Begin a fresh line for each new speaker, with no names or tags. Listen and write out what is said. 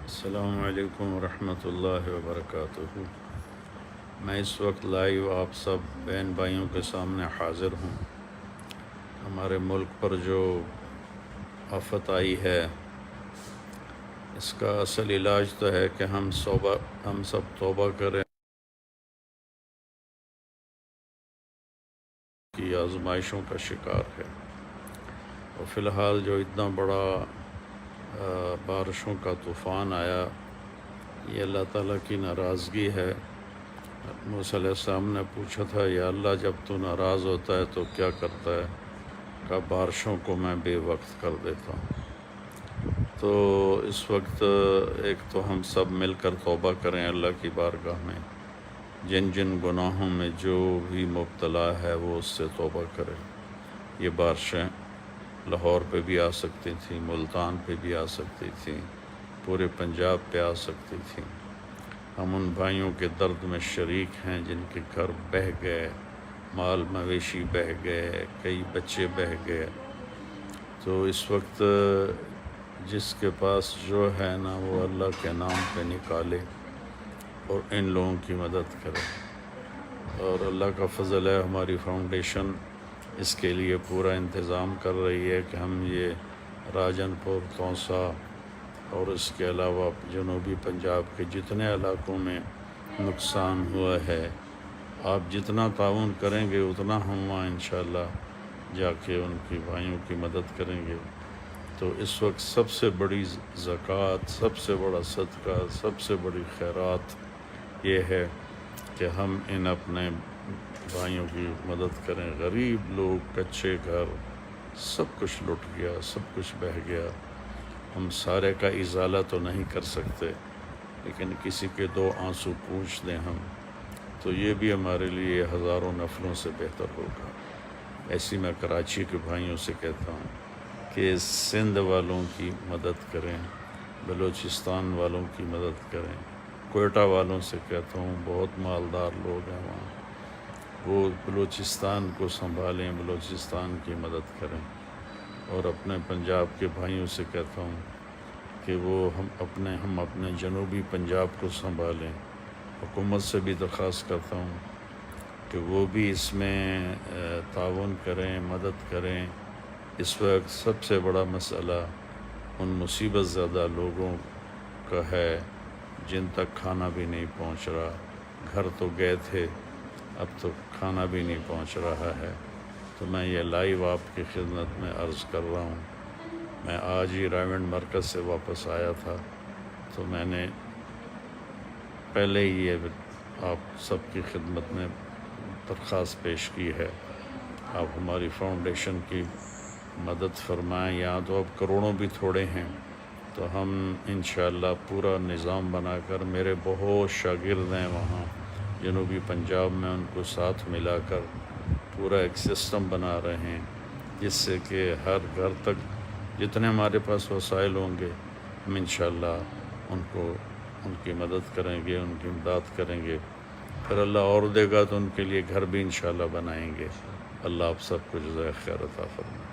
السلام علیکم ورحمۃ اللہ وبرکاتہ۔ میں اس وقت لائیو آپ سب بہن بھائیوں کے سامنے حاضر ہوں۔ ہمارے ملک پر جو آفت آئی ہے اس کا اصل علاج تو ہے کہ ہم سب توبہ کریں کہ آزمائشوں کا شکار ہے، اور فی الحال جو اتنا بڑا بارشوں کا طوفان آیا، یہ اللہ تعالیٰ کی ناراضگی ہے۔ موسیٰ علیہ السلام نے پوچھا تھا، یا اللہ جب تو ناراض ہوتا ہے تو کیا کرتا ہے؟ کہا بارشوں کو میں بے وقت کر دیتا ہوں۔ تو اس وقت ایک تو ہم سب مل کر توبہ کریں اللہ کی بارگاہ میں، جن جن گناہوں میں جو بھی مبتلا ہے وہ اس سے توبہ کرے۔ یہ بارشیں لاہور پہ بھی آ سکتی تھیں، ملتان پہ بھی آ سکتی تھیں، پورے پنجاب پہ آ سکتی تھیں۔ ہم ان بھائیوں کے درد میں شریک ہیں جن کے گھر بہہ گئے، مال مویشی بہہ گئے، کئی بچے بہہ گئے۔ تو اس وقت جس کے پاس جو ہے نا وہ اللہ کے نام پہ نکالے اور ان لوگوں کی مدد کرے۔ اور اللہ کا فضل ہے، ہماری فاؤنڈیشن اس کے لیے پورا انتظام کر رہی ہے کہ ہم یہ راجن پور، توسا اور اس کے علاوہ جنوبی پنجاب کے جتنے علاقوں میں نقصان ہوا ہے، آپ جتنا تعاون کریں گے اتنا ہم وہاں انشاءاللہ جا کے ان کی بھائیوں کی مدد کریں گے۔ تو اس وقت سب سے بڑی زکوٰۃ، سب سے بڑا صدقہ، سب سے بڑی خیرات یہ ہے کہ ہم ان اپنے بھائیوں کی مدد کریں۔ غریب لوگ، کچے گھر، سب کچھ لٹ گیا، سب کچھ بہہ گیا۔ ہم سارے کا ازالہ تو نہیں کر سکتے، لیکن کسی کے دو آنسو پوچھ دیں ہم، تو یہ بھی ہمارے لیے ہزاروں نفلوں سے بہتر ہوگا۔ ایسی میں کراچی کے بھائیوں سے کہتا ہوں کہ سندھ والوں کی مدد کریں، بلوچستان والوں کی مدد کریں، کوئٹہ والوں سے کہتا ہوں، بہت مالدار لوگ ہیں وہاں، وہ بلوچستان کو سنبھالیں، بلوچستان کی مدد کریں۔ اور اپنے پنجاب کے بھائیوں سے کہتا ہوں کہ وہ ہم اپنے جنوبی پنجاب کو سنبھالیں۔ حکومت سے بھی درخواست کرتا ہوں کہ وہ بھی اس میں تعاون کریں، مدد کریں۔ اس وقت سب سے بڑا مسئلہ ان مصیبت زدہ لوگوں کا ہے جن تک کھانا بھی نہیں پہنچ رہا۔ گھر تو گئے تھے، اب تو کھانا بھی نہیں پہنچ رہا ہے۔ تو میں یہ لائیو آپ کی خدمت میں عرض کر رہا ہوں۔ میں آج ہی رائمنڈ مرکز سے واپس آیا تھا، تو میں نے پہلے ہی یہ آپ سب کی خدمت میں درخواست پیش کی ہے، آپ ہماری فاؤنڈیشن کی مدد فرمائیں۔ یہاں تو اب کروڑوں بھی تھوڑے ہیں، تو ہم انشاءاللہ پورا نظام بنا کر، میرے بہت شاگرد ہیں وہاں جنوبی پنجاب میں، ان کو ساتھ ملا کر پورا ایک سسٹم بنا رہے ہیں، جس سے کہ ہر گھر تک جتنے ہمارے پاس وسائل ہوں گے ہم انشاءاللہ ان کی مدد کریں گے، ان کی امداد کریں گے۔ پھر اللہ اور دے گا تو ان کے لیے گھر بھی انشاءاللہ بنائیں گے۔ اللہ آپ سب کو جزائے خیر عطا فرمائے۔